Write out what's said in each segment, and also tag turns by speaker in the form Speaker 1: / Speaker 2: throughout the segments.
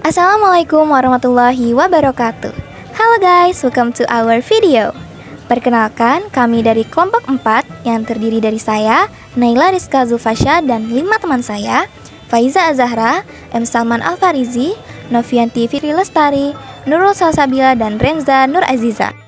Speaker 1: Assalamualaikum warahmatullahi wabarakatuh. Halo guys, welcome to our video. Perkenalkan, kami dari kelompok 4 yang terdiri dari saya, Naila Rizka Zulfasha, dan 5 teman saya, Faiza Azahra, M. Salman Alfarizi, Novianti Fitri Lestari, Nurul Salsabila, dan Renza Nur Aziza.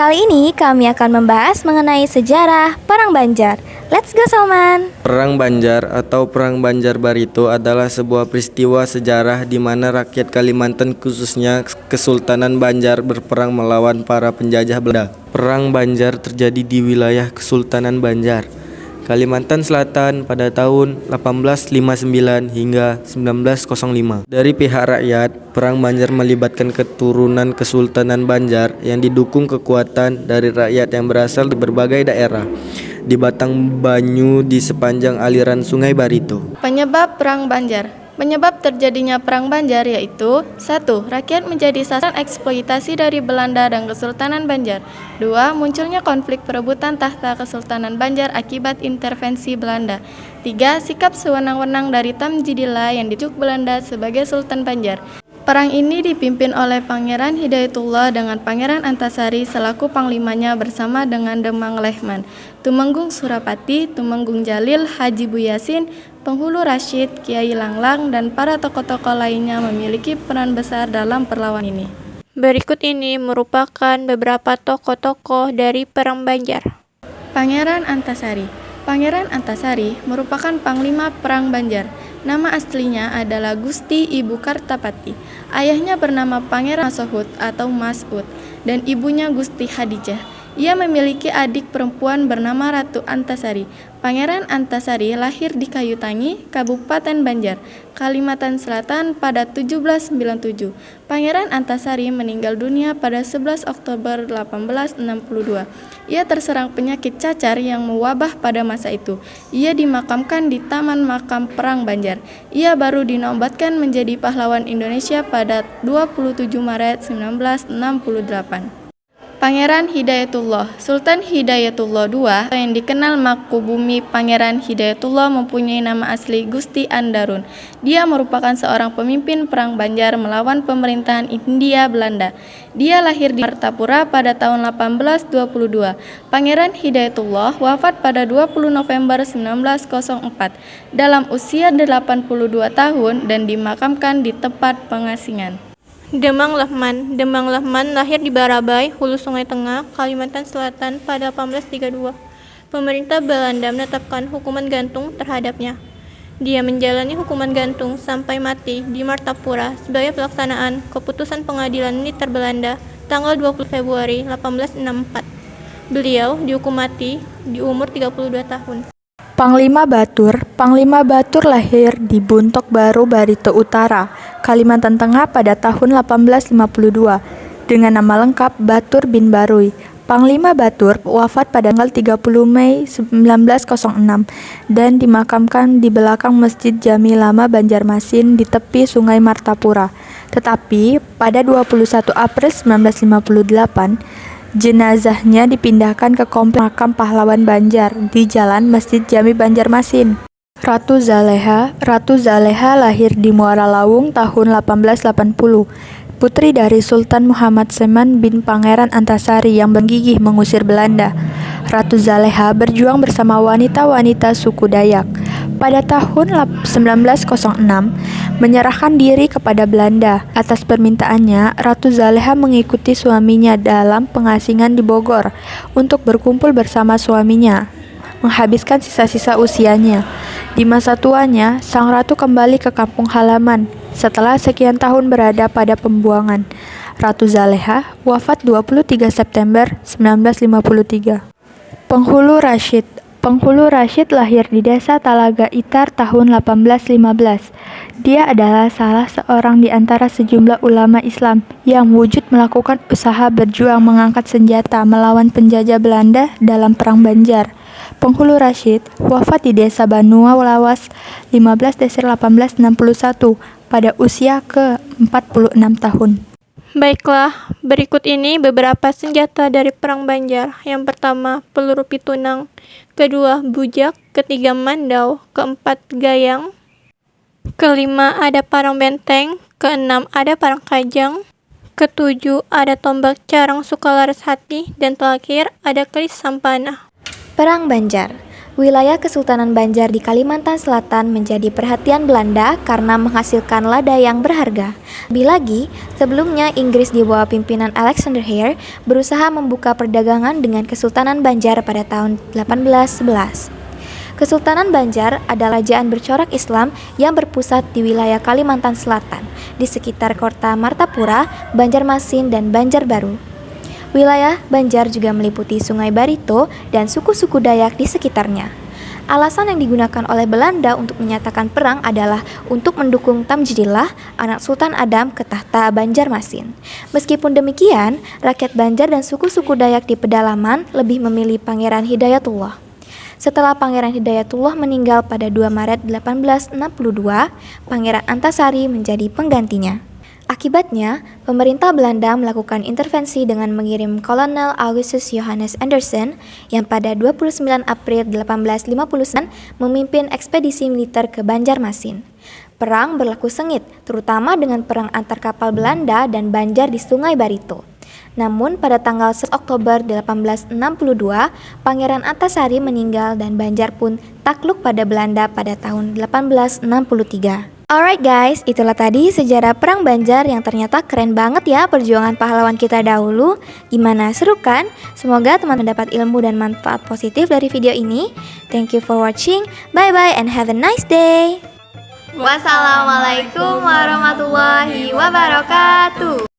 Speaker 1: Kali ini kami akan membahas mengenai sejarah Perang Banjar. Let's go Salman!
Speaker 2: Perang Banjar atau Perang Banjar Barito adalah sebuah peristiwa sejarah di mana rakyat Kalimantan khususnya Kesultanan Banjar berperang melawan para penjajah Belanda. Perang Banjar terjadi di wilayah Kesultanan Banjar, Kalimantan Selatan pada tahun 1859 hingga 1905. Dari pihak rakyat, Perang Banjar melibatkan keturunan Kesultanan Banjar yang didukung kekuatan dari rakyat yang berasal di berbagai daerah di batang banyu di sepanjang aliran Sungai Barito.
Speaker 3: Penyebab Perang Banjar. Penyebab terjadinya Perang Banjar yaitu 1. Rakyat menjadi sasaran eksploitasi dari Belanda dan Kesultanan Banjar. 2. Munculnya konflik perebutan tahta Kesultanan Banjar akibat intervensi Belanda. 3. Sikap sewenang-wenang dari Tamjidillah yang ditunjuk Belanda sebagai Sultan Banjar. Perang ini dipimpin oleh Pangeran Hidayatullah dengan Pangeran Antasari selaku panglimanya bersama dengan Demang Lehman, Tumenggung Surapati, Tumenggung Jalil, Haji Buyasin, Penghulu Rashid, Kiai Langlang, dan para tokoh-tokoh lainnya memiliki peran besar dalam perlawanan ini.
Speaker 4: Berikut ini merupakan beberapa tokoh-tokoh dari Perang Banjar.
Speaker 3: Pangeran Antasari. Pangeran Antasari merupakan panglima Perang Banjar. Nama aslinya adalah Gusti Ibu Kartapati. Ayahnya bernama Pangeran Mas'ud atau Mas'ud dan ibunya Gusti Hadijah. Ia memiliki adik perempuan bernama Ratu Antasari. Pangeran Antasari lahir di Kayutangi, Kabupaten Banjar, Kalimantan Selatan pada 1797. Pangeran Antasari meninggal dunia pada 11 Oktober 1862. Ia terserang penyakit cacar yang mewabah pada masa itu. Ia dimakamkan di Taman Makam Perang Banjar. Ia baru dinobatkan menjadi pahlawan Indonesia pada 27 Maret 1968. Pangeran Hidayatullah. Sultan Hidayatullah II yang dikenal Mangkubumi Pangeran Hidayatullah mempunyai nama asli Gusti Andarun. Dia merupakan seorang pemimpin Perang Banjar melawan pemerintahan Hindia Belanda. Dia lahir di Martapura pada tahun 1822. Pangeran Hidayatullah wafat pada 20 November 1904 dalam usia 82 tahun dan dimakamkan di tempat pengasingan.
Speaker 4: Demang Lehman lahir di Barabai, Hulu Sungai Tengah, Kalimantan Selatan pada 1832. Pemerintah Belanda menetapkan hukuman gantung terhadapnya. Dia menjalani hukuman gantung sampai mati di Martapura sebagai pelaksanaan keputusan pengadilan militer Belanda tanggal 20 Februari 1864. Beliau dihukum mati di umur 32 tahun.
Speaker 5: Panglima Batur lahir di Buntok Baru, Barito Utara, Kalimantan Tengah pada tahun 1852 dengan nama lengkap Batur bin Baruy. Panglima Batur wafat pada tanggal 30 Mei 1906 dan dimakamkan di belakang Masjid Jami Lama Banjarmasin di tepi Sungai Martapura. Tetapi pada 21 April 1958 jenazahnya dipindahkan ke kompleks makam pahlawan Banjar di Jalan Masjid Jami Banjarmasin. Ratu Zaleha lahir di Muara Lawung tahun 1880, putri dari Sultan Muhammad Seman bin Pangeran Antasari yang bergigih mengusir Belanda. Ratu Zaleha berjuang bersama wanita-wanita suku Dayak. Pada tahun 1906, menyerahkan diri kepada Belanda. Atas permintaannya, Ratu Zaleha mengikuti suaminya dalam pengasingan di Bogor untuk berkumpul bersama suaminya, menghabiskan sisa-sisa usianya. Di masa tuanya, sang ratu kembali ke kampung halaman setelah sekian tahun berada pada pembuangan. Ratu Zaleha wafat 23 September 1953. Penghulu Rashid lahir di desa Talaga Itar tahun 1815. Dia adalah salah seorang di antara sejumlah ulama Islam yang wujud melakukan usaha berjuang mengangkat senjata melawan penjajah Belanda dalam Perang Banjar. penghulu Rashid, wafat di desa Banua Lawas 15 Desember 1861 pada usia ke-46 tahun.
Speaker 4: Baiklah, berikut ini beberapa senjata dari Perang Banjar. Yang pertama, peluru pitunang. Kedua, bujak. Ketiga, mandau. Keempat, gayang. Kelima, ada parang benteng. Keenam, ada parang kajang. Ketujuh, ada tombak carang Sukalaras Hati. Dan terakhir, ada keris sampana.
Speaker 1: Perang Banjar. Wilayah Kesultanan Banjar di Kalimantan Selatan menjadi perhatian Belanda karena menghasilkan lada yang berharga. Lebih lagi, sebelumnya Inggris di bawah pimpinan Alexander Hare berusaha membuka perdagangan dengan Kesultanan Banjar pada tahun 1811. Kesultanan Banjar adalah kerajaan bercorak Islam yang berpusat di wilayah Kalimantan Selatan, di sekitar kota Martapura, Banjarmasin, dan Banjarbaru. Wilayah Banjar juga meliputi Sungai Barito dan suku-suku Dayak di sekitarnya. Alasan yang digunakan oleh Belanda untuk menyatakan perang adalah untuk mendukung Tamjidillah, anak Sultan Adam, ke tahta Banjarmasin. Meskipun demikian, rakyat Banjar dan suku-suku Dayak di pedalaman lebih memilih Pangeran Hidayatullah. Setelah Pangeran Hidayatullah meninggal pada 2 Maret 1862, Pangeran Antasari menjadi penggantinya. Akibatnya, pemerintah Belanda melakukan intervensi dengan mengirim Kolonel Augustus Johannes Anderson yang pada 29 April 1859 memimpin ekspedisi militer ke Banjarmasin. Perang berlaku sengit, terutama dengan perang antar kapal Belanda dan Banjar di Sungai Barito. Namun pada tanggal 1 Oktober 1862, Pangeran Antasari meninggal dan Banjar pun takluk pada Belanda pada tahun 1863. Alright guys, itulah tadi sejarah Perang Banjar yang ternyata keren banget ya perjuangan pahlawan kita dahulu. Gimana, seru kan? Semoga teman-teman mendapat ilmu dan manfaat positif dari video ini. Thank you for watching, bye bye and have a nice day.
Speaker 3: Wassalamualaikum warahmatullahi wabarakatuh.